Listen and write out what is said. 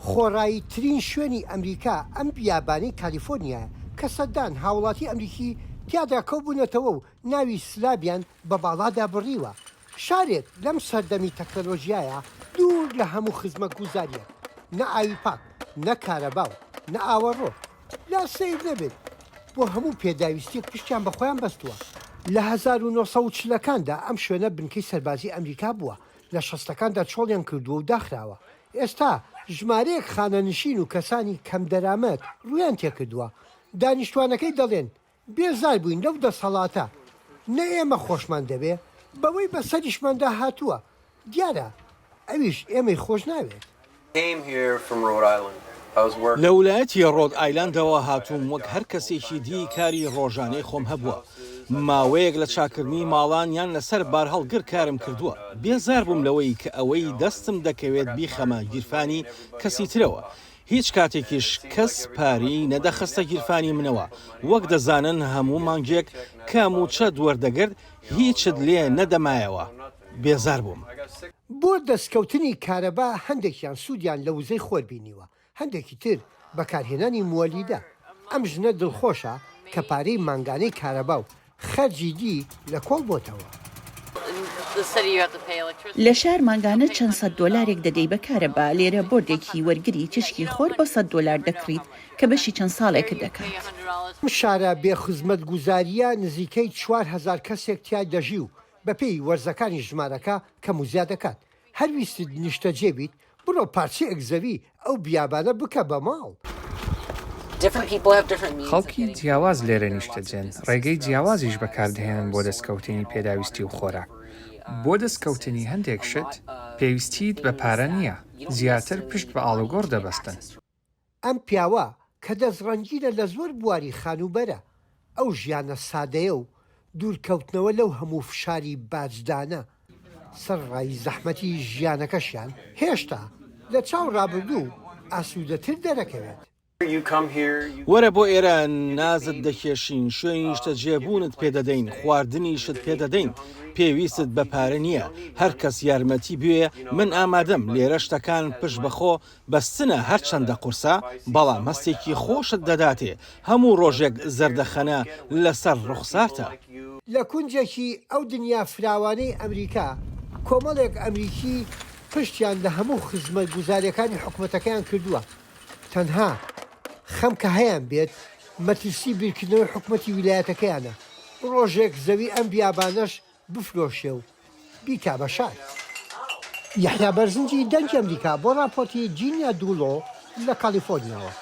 خۆڕایی ترین شوێنی ئەمریکا ئەم بیابانی کالیفۆرنیایە کە سەدان هاوڵاتی ئەمریکی تیادا کەوبوونەتەوە و ناوی سلابیان بە باڵادا بڕیوە. شارێک لەم سەردەمی تەکنەلۆژیایە دوور لە هەموو خزمەت گوزاریە، نە ئاوی پاک، نە کارەباو، نە ئاوەڕۆ، لا سیر نەبێت بۆ هەموو پێداویستێک پشتیان بە خۆیان بەستووە. لە 1940کاندا ئەم شوێنە بنکەی سەربازی ئەمریکا بووە، لە 60کاندا چۆڵیان کردووە و داخراوە. ئێستا ژمارەیەک خانەنشین و کەسانی کەم دەرامەت ڕویان تێکردووە. دانیشتوانەکەی دەڵێن بێزار بووین لەو دەسەڵاتە، نە ئێمە خۆشمان دەبێ بەوەی بەسەریشماندا هاتووە. دیارە ئەویش ئێمەی خۆش ناوێت. لە ویلایەتی ڕۆد ئایلاندەوە هاتووم وەک هەر کەسێکی دی کاری ڕۆژانەی خۆم هەبووە. ماوەیەک لە چاکردنی ماڵان یان لەسەر بار هەڵگر کارم کردووە. بێزار بووم لەوەی کە ئەوەی دەستم دەکەوێت بیخەمە گیرفانی کەسی ترەوە. هیچ کاتێکیش کەس پاری نەدەخستە گیرفانی منەوە. وەک دەزانن هەموو مانگێک کام و چە دووەردەگرت هیچت لێ نەدەمایەوە. بێزار بووم. بۆ دەستکەوتنی کارەبا هەندێکیان سوودیان لە وزەی خۆر بینیوە، هەندێکی تر بەکارهێنانی موەلیدە. ئەم ژنە دڵخۆشە کە پارەی مانگانەی کارەبا و خەرجی دی لە کۆڵ بۆتەوە. لە شار مانگانە چەند سەد دۆلارێک دەدەی بەکارەبا، لێرە بۆردێکی وەرگری تشکی خۆر بە $100 دەکڕیت کە بەشی چەند ساڵێکت دەکات. شارە بێ خزمەت گوزاریە نزیکەی 4000 کەسێک تیای دەژی و بەپێی وەرزەکانی ژمارەکە کەم و زیاد دەکات. هەرویستت نیشتە جێبیت بڕۆ پارچەیەک زەوی ئەو بیابانە بکە بە ماڵ. خەڵکی جیاواز لێرە نیشتەجێن، ڕێگەی جیاوازیش بەکاردهێنن بۆ دەستکەوتنی پێداویستی و خۆراک. بۆ دەستکەوتنی هەندێک شت پێویستیت بە پارە نییە، زیاتر پشت بە ئاڵوگۆڕ دەبەستن. ئەم پیاوە کە دەستڕەنجیرە لە زۆر بواری خانوبەرە، ئەو ژیانە سادەیە و دوورکەوتنەوە لەو هەموو فشاری باجدانە سەرڕای زەحمەتی ژیانەکەشیان هێشتا لە چاو ڕابردوو ئاسوودەتر دەرەکەوێت. وەرە بۆ ئێرە نازت دەکێشین، شوێنی نیشتە جێبوونت پێدەدەین، خواردنیشت پێدەدەین، پێویستت بە پارە نییە. هەر کەس یارمەتی بوێ من ئامادەم. لێرە شتەکان پشت بەخۆ بەستنە هەرچەندە قورسە، بەڵام هەستێکی خۆشت دەداتێ. هەموو ڕۆژێک زەردەخەنە لەسەر ڕوخسارتە. لە کونجێکی ئەو دنیا فراوانەی ئەمریکا کۆمەڵێک ئەمریکی پشتیان لە هەموو خزمەت گوزاریەکانی حکوومەتەکەیان کردووە. تەنها خەم کە هەیان بێت مەترسی بیرکردنەوەی حکوومەتی ویلایەتەکەیانە ڕۆژێک زەوی ئەم بیابانەش بفرۆشێ و بیکا بە شار. یەحیا بەرزنجی دەنگی ئەمریکا بۆ راپۆرتی جینیا دوولۆ لە کالیفۆرنیاوە.